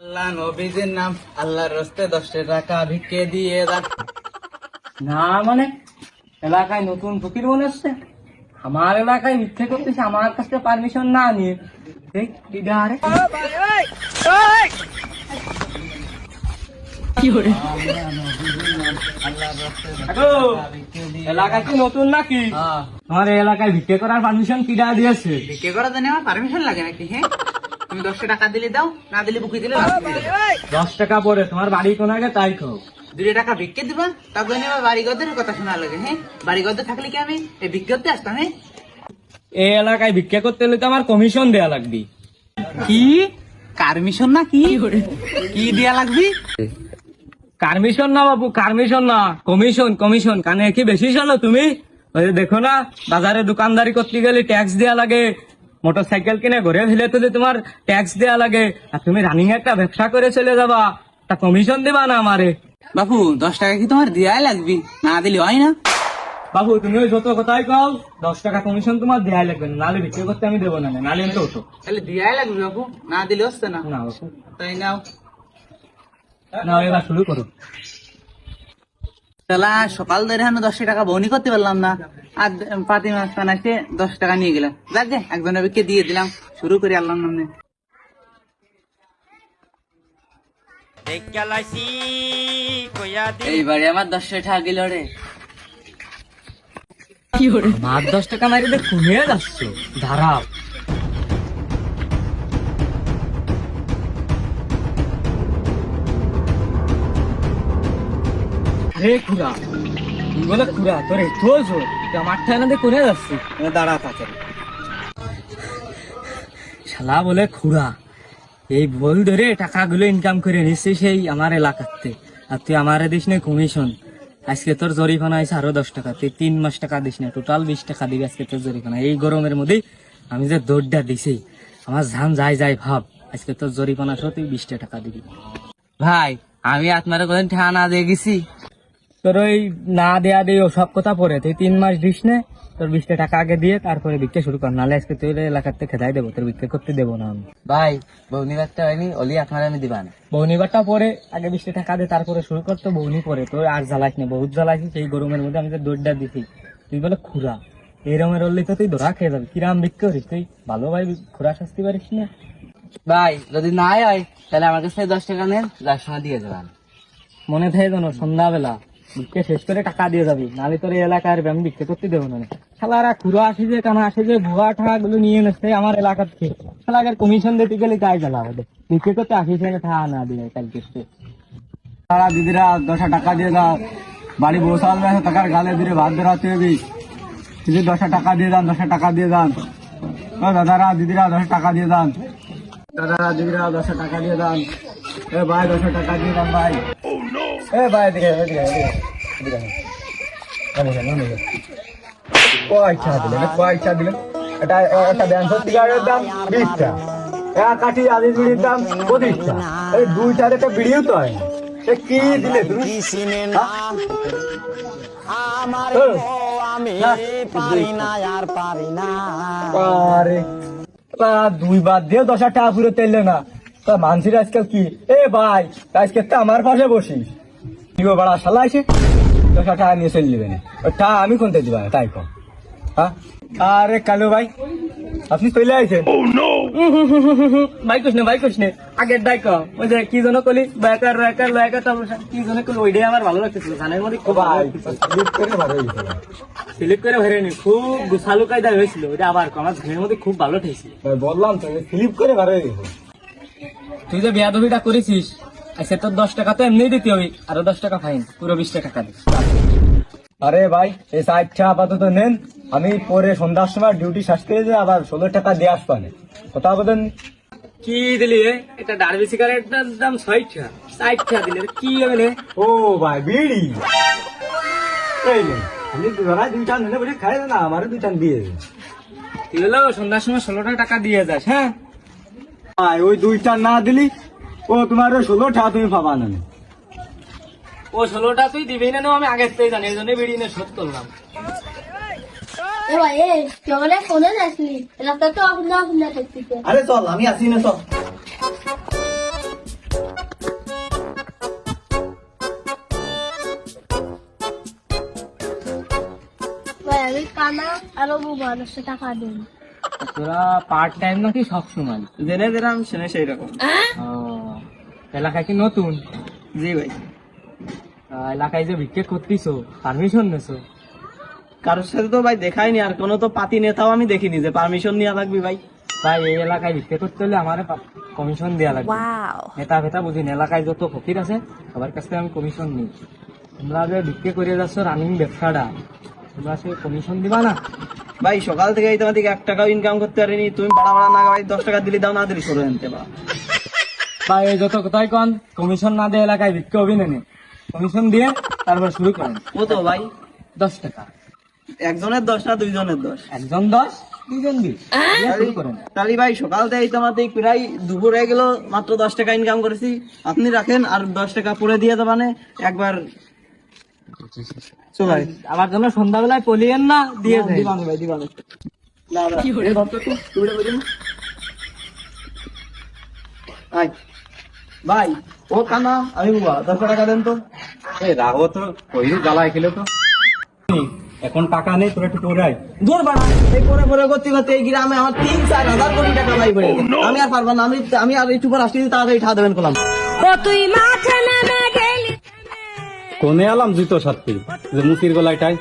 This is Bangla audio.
আল্লাহ নবীজির নাম, আল্লাহর রাস্তায় 10 টাকা ভিক্ষে দিয়ে দান। না মানে এলাকায় নতুন ফকির মনে হচ্ছে, আমার এলাকায় মিথ্যে করতেছে আমার কাছে পারমিশন না নিয়ে। দেখ দিদা আরে কি করে এলাকায় কি নতুন নাকি? তোমার এই এলাকায় ভিক্ষে করার পারমিশন কিডা দিয়েছে? ভিক্ষে করার জন্য আমার পারমিশন লাগে নাকি? হ্যাঁ, তুমি 10 টাকা দিলে দাও, না দিলে বুকি দিলে 10 টাকা পরে তোমার বাড়ি কোন আগে তাই খাও। 2 টাকা ভিক্ষে দিবা, তার জন্য আমার বাড়িঘরদের কথা শোনা লাগে। হ্যাঁ, বাড়িঘরদের থাকলে কি আমি এই ভিক্ষে করতে আসতাম? হ্যাঁ, এই এলাকায় ভিক্ষে করতে হলে তো আমার কমিশন দেয়া লাগবে। কি পারমিশন না কি কি দেয়া লাগবে? পারমিশন না বাবু, পারমিশন না, কমিশন। কমিশন কানে কি বেশি শোনো তুমি? ওই যে দেখো না, বাজারে দোকানদারি করতে গেলে ট্যাক্স দেয়া লাগে, মোটরসাইকেল কিনে ঘুরে ফেলে তুলে তোমার ট্যাক্স দেয়া লাগে, আর তুমি রানিং একটা ব্যবসা করে চলে যাবা, তা কমিশন দিবা না আমারে? বাবু 10 টাকা কি তোমার দেয়াই লাগবে? না দিলে হয় না? বাবু তুমি ওই যত কথাই কও, 10 টাকা কমিশন তোমার দেয়াই লাগবে না, নাহলে বিক্রি করতে আমি দেবো না, নাহলে আমি তো ওঠো। তাহলে দেয়াই লাগবে বাবু, না দিলে হচ্ছে না। না বাবু, তাই নাও। না এবার শুরু করো। তাহলে সকাল ধরে আমি 10 টাকা বউনি করতে পারলাম না, আর পাতি মাছ পানাইতে 10 টাকা নিয়ে গেলাম। যাক গে, একজনের বিকে দিয়ে দিলাম, শুরু করি আল্লাহর নামে। এইবারে আমার 10 টাকা গেল রে। আমার 10 টাকা মারি দিয়ে কমিয়ে যাচ্ছ, দাঁড়াও। আরে খুড়া, তুই বলে খুড়া তোর একটু আমার ঠান্ডা করে যাচ্ছি, দাঁড়া তাড়াতাড়ি। শালা বলে খুড়া, এই ভুল ধরে টাকাগুলো ইনকাম করে নিচ্ছি সেই আমার এলাকাতে, আর তুই আমারে দিস না কমিশন। আজকে তোর জরিমানা আছে আরো 10 টাকা, তুই 3 মাস টাকা দিস না, টোটাল 20 টাকা দিবি আজকে তোর জরিমানা। এই গরমের মধ্যে আমি যে দৌড়টা দিছি, আমার ঝান যাই ভাব, আজকে তোর জরিমানা সহ তুই 20 টাকা দিবি। ভাই আমি আপনার কোন ঠা না দিয়ে গেছি? তোর ওই না দেয়া দিয়ে সব কথা পরে তুই 3 মাস দিস না, তোর 20 টাকা আগে দিয়ে তারপরে বিক্রি শুরু কর, নাহলে আজকে তুই এলাকার থেকে খেদাই দেবো, তোর বিক্রি করতে দেবো না আমি। ভাই বউনিবারটা হয়নি, ওলি আপনার আমি দিবা না। বৌনিবারটা পরে আগে 20 টাকা দিয়ে তারপরে শুরু করতো, বৌনি পরে তোর আর জ্বালাইস না, বহুত জ্বালাইছি সেই গরমের মধ্যে আমি যে দৌড়টা দিছি। তুই বলে খুড়া, এই রমের অল্লি তো তুই ধরা খেয়ে যাবি, কিরাম বিক্রি করিস তুই? ভালো ভাই খুড়া শাস্তি পারিস না। ভাই যদি নাই হয় তাহলে আমার কাছে 10 টাকা নেন, যার সময় দিয়ে দেবেন। মনে থাকে যেন সন্ধ্যাবেলা বিক্রি শেষ করে টাকা দিয়ে যাবি, নাহলে তোর এই এলাকার আমি বিক্রি করতে দেবো না। শালারা খুড়া আসে যে কানা আসে যে ভুয়া টাকা গুলো নিয়ে নেছে আমার এলাকার থেকে, শালাকে কমিশন দিতে গেলে তাই জ্বালা হবে, বিক্রি করতে আসিস টাকা না দিয়ে কালকে। তারা দিদিরা 10 টাকা দিয়ে দাও, বাড়ি বসাল টাকার গালে দিলে ভাত বেড়াতে হবে, দিদি 10 টাকা দিয়ে দান, 10 টাকা দিয়ে দান। ও দাদারা দিদিরা 10 টাকা দিয়ে দান, দাদারা দিদিরা 10 টাকা দিয়ে দান। এ ভাই 10 টাকা দিয়ে দান ভাই। এ ভাই এদিকে এদিকে এদিকে পয়সা দিলেন, পয়সা দিলেন। এটা একটা ব্যাংকের টিকারের দাম 20 টাকা, এক কাঠি আদি বিড়ির দাম 25 টাকা, এই 2 টাকার একটা বিড়িও তো হয় না। এ কি দিলে তুমি? দুইবার দিয়ে 10 টাকা ফুরে তেলে না, তা মানসির আজকাল কি? এ ভাই আজকে তো আমার পাশে বসিস, কি বাড়া শালা আছে 10 টাকা নিয়ে চলে যাবে না, ওটা আমি কোনটা দিবা তাই কম। হ্যাঁ আরে কালু ভাই আপনি চলে আইছেন? ভাই কৃষ্ণ ভাই কৃষ্ণ আগের দায় কম, ওই যে কি যেন কলি বেকার রেকার লেকার কি যেন কলি, ওইটাই আমার ভালো লাগতেছিল, গানের মধ্যে খুব স্লিপ করে ভরে নি, খুব গুছালু কায়দা হয়েছিল, ওইটা আবার আমার গানের মধ্যে খুব ভালো ঠেকছিল। বললাম তো স্লিপ করে বার হয়ে গেছে। তুই যে বেয়াদবিটা করেছিস, আচ্ছা তোর 10 টাকা তো এমনি দিতে হবে, আরো 10 টাকা ফাইন, পুরো 20 টাকা দিস। আরে ভাই এই 60 টাকা আপাতত নেন, আমি পরে সন্ধ্যার সময় ডিউটি শেষ করে যে আবার 16 টাকা দিয়ে আসবানে, কথা বলেন। কি দিলি এটা ডার্বি সিগারেটের দাম 6 টাকা, 60 টাকা দিলে কি হবে রে? ও ভাই বিড়ি এই নে, আমি দুইটা নেলে বলে খাই না, আমারও 2 টাকা দিয়ে দে। তুই হলো সন্ধ্যার সময় 16 টাকা দিয়ে যাস। হ্যাঁ ভাই ওই 2 টাকা না দিলি ও তোমার 16 টাকা তুমি পাবা না। ও 16টা তুই দিবি না, আমি আগের থেকে জানি, এই জন্য বেরিয়ে নিয়ে শোধ করলাম। এ ভাই এ চলে কোনে যাসনি, রাস্তা তো আপনা আপনা করতেছে। আরে চল আমি আসি না, চল। কানা আর বুবা 10 টাকা দিন। তোরা পার্ট টাইম নাকি সব সময়? জেনে দিলাম শুনে সেই রকম। ও, এলাকায় কি নতুন? জি ভাই। এলাকায় যে ভিক্ষে করতেছো পারমিশন নেছো? কারোর সাথে তো ভাই দেখাইনি, আর কোনো তো পাতি নেতাও আমি দেখিনি যে পারমিশন নিয়ে থাকবি ভাই। ভাই এই এলাকায় ভিক্ষে করতে হলে আমার কমিশন দেওয়া লাগবে। নেতা ফেতা বুঝিন, এলাকায় যত ফকির আছে সবার কাছ থেকে আমি কমিশন নিই। তোমরা যে ভিক্ষে করে যাচ্ছ রানিং ব্যবসাটা, তোমরা সে কমিশন দিবা না? ভাই সকাল থেকে এই তোমার থেকে 1 টাকাও ইনকাম করতে পারিনি, তুমি বাড়া বাড়া না ভাই 10 টাকা দিলি দাও, না দিলি সরে আনতে বা। ভাই এই যত কথাই কন, কমিশন না দিয়ে এলাকায় ভিক্ষে হবি না। কমিশন দিয়ে তারপর শুরু করেন। কত ভাই? 10 টাকা। একজনের 10 না দুইজনের 10? একজন 10, দুজন 20 শুরু করেন। তাহলে ভাই সকাল থেকে তোমার প্রায় দুপুর হয়ে গেল, মাত্র 10 টাকা ইনকাম করেছি। আপনি রাখেন, আর 10 টাকা পরে দিয়ে দেবানে একবার। চলো ভাই, আমার জন্য সন্ধ্যাবেলায় পলিয়েন না, দিয়ে দেন। দিবানে ভাই, দিবানে। না না, এই ধর তো একটু, তুইটা বলি না। ভাই ভাই, ও কানা আমি বুবা 10 টাকা দেন তো। এই রাগও তো ওই জ্বালায় খেলে তো। এখন টাকা নেই, তোর একটু পরে আয়। দূর বাড়া, এই পরে পরে করতে করতে এই গ্রামে আমার 3-4 হাজার কোটি টাকা ভাই পড়ে গেছে। আমি আর পারবো না, আমি আর একটু পর আসছি, তাড়াতাড়ি ঠা দেবেন করলাম। তুই মাঠে নেমে গেলি কোনে আলাম জুতো সাথী যে মুসির গলায় টাই